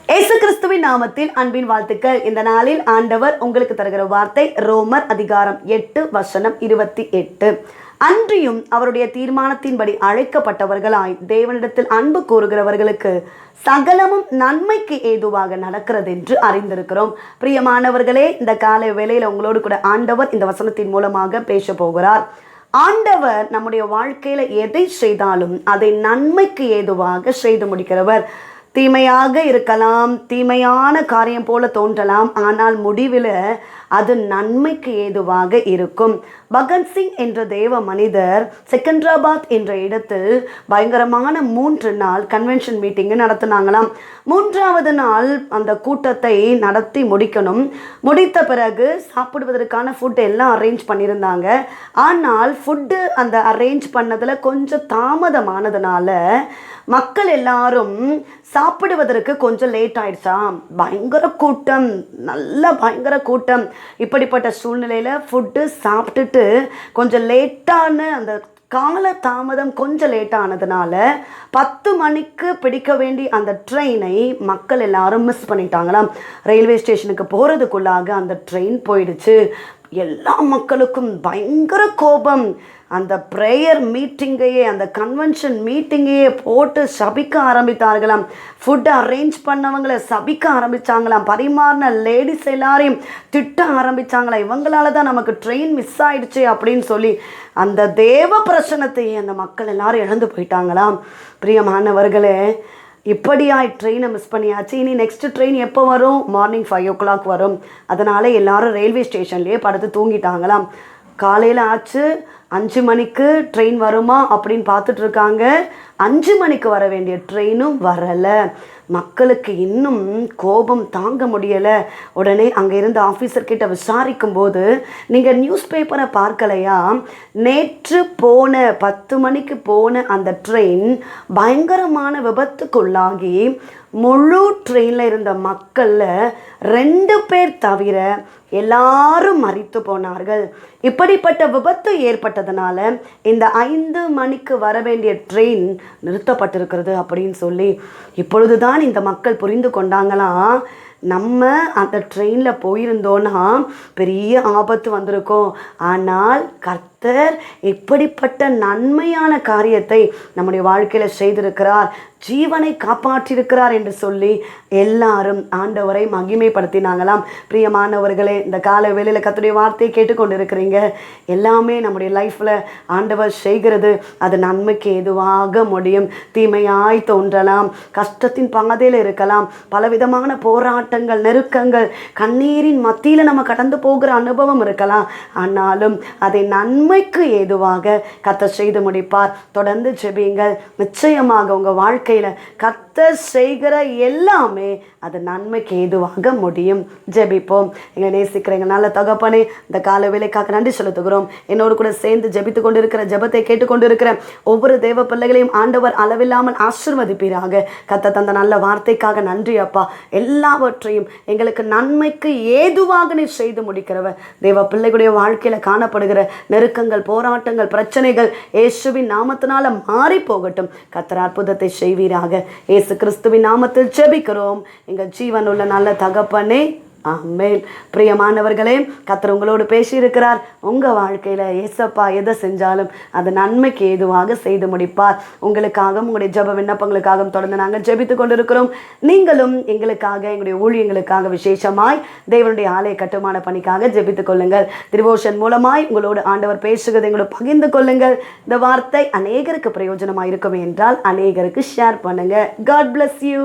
இயேசு கிறிஸ்துவின் நாமத்தில் அன்பின் வாழ்த்துக்கள். இந்த நாளில் ஆண்டவர் உங்களுக்கு தருகிற வார்த்தை ரோமர் அதிகாரம் 8:28. அன்றியும் அவருடைய தீர்மானத்தின்படி அழைக்கப்பட்டவர்களாய் தேவனிடத்தில் அன்பு கூறுகிறவர்களுக்கு சகலமும் நன்மைக்கு ஏதுவாக நடக்கிறது என்று அறிந்திருக்கிறோம். பிரியமானவர்களே, இந்த காலை வேளையில் உங்களோடு கூட ஆண்டவர் இந்த வசனத்தின் மூலமாக பேச போகிறார். ஆண்டவர் நம்முடைய வாழ்க்கையில எதை செய்தாலும் அதை நன்மைக்கு ஏதுவாக செய்து முடிக்கிறவர். தீமையாக இருக்கலாம், தீமையான காரியம் போல தோன்றலாம், ஆனால் முடிவில் அது நன்மைக்கு ஏதுவாக இருக்கும். பகத்சிங் என்ற தேவ மனிதர் செகந்திராபாத் என்ற இடத்தில் பயங்கரமான 3 நாள் கன்வென்ஷன் மீட்டிங்கை நடத்தினாங்களாம். 3வது நாள் அந்த கூட்டத்தை நடத்தி முடிக்கணும். முடித்த பிறகு சாப்பிடுவதற்கான ஃபுட் எல்லாம் அரேஞ்ச் பண்ணியிருந்தாங்க. ஆனால் ஃபுட்டு அந்த அரேஞ்ச் பண்ணதில் கொஞ்சம் தாமதமானதுனால மக்கள் எல்லாரும் சாப்பிடுவதற்கு கொஞ்சம் லேட் ஆயிடுச்சாம். பயங்கர கூட்டம், நல்ல பயங்கர கூட்டம். இப்படிப்பட்ட சூழ்நிலையில் ஃபுட்டு சாப்பிட்டுட்டு கொஞ்சம் லேட்டான அந்த கால தாமதம் கொஞ்சம் லேட்டானதுனால 10 மணிக்கு பிடிக்க வேண்டிய அந்த ட்ரெயினை மக்கள் எல்லாரும் மிஸ் பண்ணிட்டாங்களாம். ரயில்வே ஸ்டேஷனுக்கு போகிறதுக்குள்ளாக அந்த ட்ரெயின் போயிடுச்சு. எல்லா மக்களுக்கும் பயங்கர கோபம். அந்த ப்ரேயர் மீட்டிங்கையே, அந்த கன்வென்ஷன் மீட்டிங்கையே போட்டு சபிக்க ஆரம்பித்தார்களாம். ஃபுட்டு அரேஞ்ச் பண்ணவங்களை சபிக்க ஆரம்பித்தாங்களாம். பரிமாறின லேடிஸ் எல்லாரையும் திட்ட ஆரம்பித்தாங்களாம். இவங்களால தான் நமக்கு ட்ரெயின் மிஸ் ஆயிடுச்சு அப்படின்னு சொல்லி அந்த தேவ பிரசனத்தையே அந்த மக்கள் எல்லாரும் இழந்து போயிட்டாங்களாம். பிரியமானவர்களே, இப்படியாய் ட்ரெயினை மிஸ் பண்ணியாச்சு. இனி நெக்ஸ்ட் ட்ரெயின் எப்போ வரும்? மார்னிங் 5 o'clock வரும். அதனால் எல்லாரும் ரயில்வே ஸ்டேஷன்லேயே படுத்து தூங்கிட்டாங்களாம். காலையில் ஆச்சு, 5 மணிக்கு ட்ரெயின் வருமா அப்படின்னு பார்த்துட்ருக்காங்க. 5 மணிக்கு வர வேண்டிய ட்ரெயினும் வரலை. மக்களுக்கு இன்னும் கோபம் தாங்க முடியலை. உடனே அங்கே இருந்த ஆஃபீஸர்கிட்ட விசாரிக்கும் போது, நீங்கள் நியூஸ் பேப்பரை பார்க்கலையா? நேற்று போன 10 மணிக்கு போன அந்த ட்ரெயின் பயங்கரமான விபத்துக்குள்ளாகி முழு ட்ரெயினில் இருந்த மக்களில் 2 பேர் தவிர எல்லாரும் மரித்து போனார்கள். இப்படிப்பட்ட விபத்து ஏற்பட்டதுனால இந்த 5 மணிக்கு வர வேண்டிய ட்ரெயின் நிறுத்தப்பட்டிருக்கிறது அப்படின்னு சொல்லி இப்பொழுதுதான் இந்த மக்கள் புரிந்து கொண்டாங்களாம். நம்ம அந்த ட்ரெயினில் போயிருந்தோன்னா பெரிய ஆபத்து வந்திருக்கும். ஆனால் கர்த்தர் இப்படிப்பட்ட நன்மையான காரியத்தை நம்முடைய வாழ்க்கையில் செய்திருக்கிறார், ஜீவனை காப்பாற்றியிருக்கிறார் என்று சொல்லி எல்லாரும் ஆண்டவரை மகிமைப்படுத்தினாங்களாம். பிரியமானவர்களே, இந்த கால வேளையில் கர்த்தருடைய வார்த்தையை கேட்டுக்கொண்டு இருக்கிறீங்க. எல்லாமே நம்முடைய லைஃப்பில் ஆண்டவர் செய்கிறது அது நன்மைக்கு எதுவாக முடியும். தீமையாய் தோன்றலாம், கஷ்டத்தின் பாதையில் இருக்கலாம், பலவிதமான போராட்டங்கள், நெருக்கங்கள், கண்ணீரின் மத்தியில் நம்ம கடந்து போகிற அனுபவம் இருக்கலாம். ஆனாலும் அதை நன்மைக்கு ஏதுவாக கர்த்தர் செய்து முடிப்பார். தொடர்ந்து ஜெபியுங்கள். நிச்சயமாக உங்கள் வாழ்க்கையில் கர்த்தர் செய்கிற எல்லாமே அது நன்மைக்கு ஏதுவாக முடியும். ஜெபிப்போம். எங்களை நேசிக்கிற எங்கள் நல்ல தகப்பனே, இந்த கால வேலைக்காக நன்றி செலுத்துகிறோம். என்னோடு கூட சேர்ந்து ஜெபித்து கொண்டு இருக்கிற, ஜெபத்தை கேட்டுக்கொண்டு இருக்கிற ஒவ்வொரு தேவ பிள்ளைகளையும் ஆண்டவர் அளவில்லாமல் ஆசீர்வதிப்பீராக. கர்த்தர் தந்த நல்ல வார்த்தைக்காக நன்றி அப்பா. எல்லாவற்றையும் எங்களுக்கு நன்மைக்கு ஏதுவாக நீ செய்து முடிக்கிறவர். தேவ பிள்ளைகளுடைய வாழ்க்கையில் காணப்படுகிற நெருக்கங்கள், போராட்டங்கள், பிரச்சனைகள் இயேசுவின் நாமத்தினால மாறி போகட்டும். கர்த்தர் அற்புதத்தை செய்வீராக. இயேசு கிறிஸ்துவின் நாமத்தில் ஜெபிக்கிறோம் எங்கள் ஜீவனுள்ள நல்ல தகப்பனே, ஆமென். பிரியமானவர்களே, கர்த்தர் உங்களோடு பேசியிருக்கிறார். உங்கள் வாழ்க்கையில் ஏசப்பா எதை செஞ்சாலும் அது நன்மைக்கு ஏதுவாக செய்து முடிப்பார். உங்களுக்காகவும் உங்களுடைய ஜெப விண்ணப்பங்களுக்காகவும் தொடர்ந்து நாங்கள் ஜெபித்து கொண்டிருக்கிறோம். நீங்களும் எங்களுக்காக, எங்களுடைய ஊழியங்களுக்காக, விசேஷமாய் தேவனுடைய ஆலய கட்டுமான பணிக்காக ஜெபித்து கொள்ளுங்கள். டிவோஷன் மூலமாய் உங்களோடு ஆண்டவர் பேசுகிறதை எங்களோட பகிர்ந்து கொள்ளுங்கள். இந்த வார்த்தை அநேகருக்கு பிரயோஜனமாக இருக்கும் என்றால் அநேகருக்கு ஷேர் பண்ணுங்க. God bless you.